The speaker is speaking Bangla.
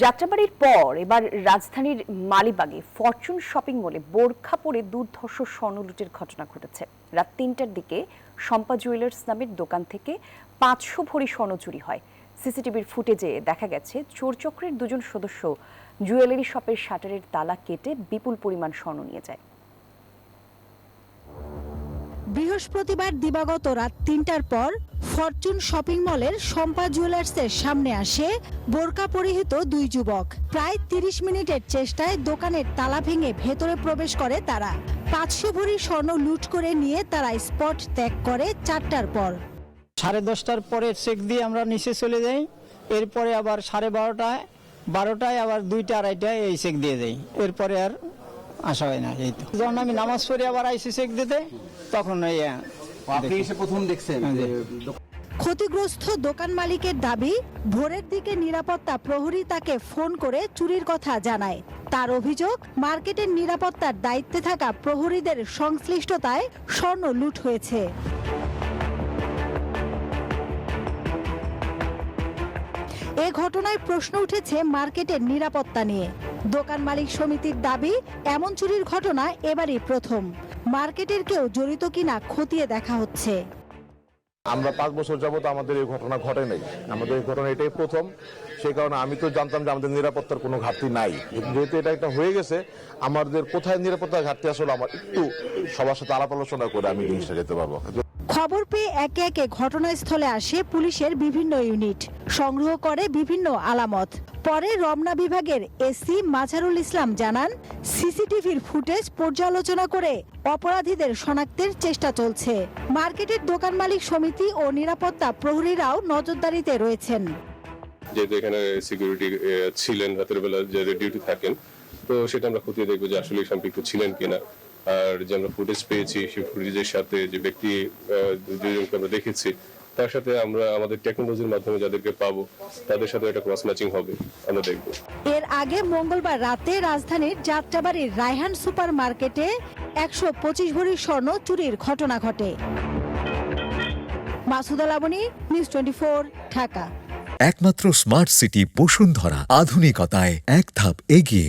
যাত্রাবাড়ির পর এবার রাজধানীর মালিবাগে ফরচুন শপিং মলে বোরখা পরে দুর্ধর্ষ স্বর্ণ লুটের ঘটনা ঘটেছে। রাত ৩টার দিকে শম্পা জুয়েলার্স নামের দোকান থেকে ৫০০ ভরি স্বর্ণ চুরি হয়। সিসিটিভির ফুটেজে দেখা গেছে চোরচক্রের দুজন সদস্য জুয়েলারি শপের শাটারের তালা কেটে বিপুল পরিমাণ স্বর্ণ নিয়ে যায়। বৃহস্পতিবার দিবাগত রাত ৩টার পর ফরচুন শপিং মলের শম্পা জুয়েলার্সের সামনে আসে বোরকা পরিহিত দুই যুবক। প্রায় ৩০ মিনিটের চেষ্টায় দোকানের তালা ভেঙে ভেতরে প্রবেশ করে তারা। ৫০০ ভরি স্বর্ণ লুট করে নিয়ে তারা স্পট ত্যাগ করে ৪টার পর। 10:30টার পরে চেক দিয়ে আমরা নিচে চলে যাই। এরপরে আবার 12:30টায় আবার 2টা 2:30টায় এই চেক দিয়ে যাই। এরপরে আর আসা হয় না। এই তো যখন আমি নামাজ পড়ে আবার আইসি চেক দিতে, তখন আপনি এসে প্রথম দেখছেন যে ক্ষতিগ্রস্ত দোকান মালিকের দাবি, ভোরের দিকে নিরাপত্তা প্রহরী তাকে ফোন করে চুরির কথা জানায়। তার অভিযোগ, মার্কেটের নিরাপত্তার দায়িত্বে থাকা প্রহরীদের সংশ্লিষ্টতায় স্বর্ণ লুট হয়েছে। এ ঘটনায় প্রশ্ন উঠেছে মার্কেটের নিরাপত্তা নিয়ে। দোকান মালিক সমিতির দাবি, এমন চুরির ঘটনা এবারই প্রথম। মার্কেটের কেউ জড়িত কিনা খতিয়ে দেখা হচ্ছে। আমরা 5 বছর যাবত আমাদের এই ঘটনা ঘটে নাই, আমাদের এই ঘটনা এটাই প্রথম। সেই কারণে আমি তো জানতাম যে আমাদের নিরাপত্তার কোনো ঘাটতি নাই। যেহেতু এটা একটা হয়ে গেছে, আমাদের কোথায় নিরাপত্তার ঘাটতি আসলে আমার একটু সবার সাথে আলাপ আলোচনা করে আমি জিনিসটা যেতে পারবো। খবর পেয়ে একে একে ঘটনাস্থলে আসে পুলিশের বিভিন্ন ইউনিট, সংগ্রহ করে বিভিন্ন আলামত। পরে রমনা বিভাগের এসি মাঝারুল ইসলাম জানান, সিসিটিভির ফুটেজ পর্যালোচনা করে অপরাধীদের শনাক্তের চেষ্টা চলছে। মার্কেটের দোকান মালিক সমিতি ও নিরাপত্তা প্রহরীরাও নজরদারিতে রয়েছেন। যেহেতু এখানে সিকিউরিটি ছিলেন, রাতের বেলা যে ডিউটি থাকেন, তো সেটা আমরা খতিয়ে দেখবো যে আসলে সম্পৃক্ত ছিলেন কিনা। আর যে আমরা ফুটেজ পেয়েছি, সেই ফুটেজের সাথে যে ব্যক্তি দুজনকে আমরা দেখেছি, তার সাথে আমরা আমাদের টেকনোলজির মাধ্যমে যাদেরকে পাবো, তাদের সাথে একটা ক্রস ম্যাচিং হবে, আমরা দেখবো। এর আগে মঙ্গলবার রাতে রাজধানীর যাত্রাবাড়ির রায়হান সুপার মার্কেটে 125 ভরি স্বর্ণ চুরির ঘটনা ঘটে। মাসুদা লাবণী, নিউজ 24, ঢাকা। একমাত্র স্মার্ট সিটি বসুন্ধরা, আধুনিকতায় এক ধাপ এগিয়ে।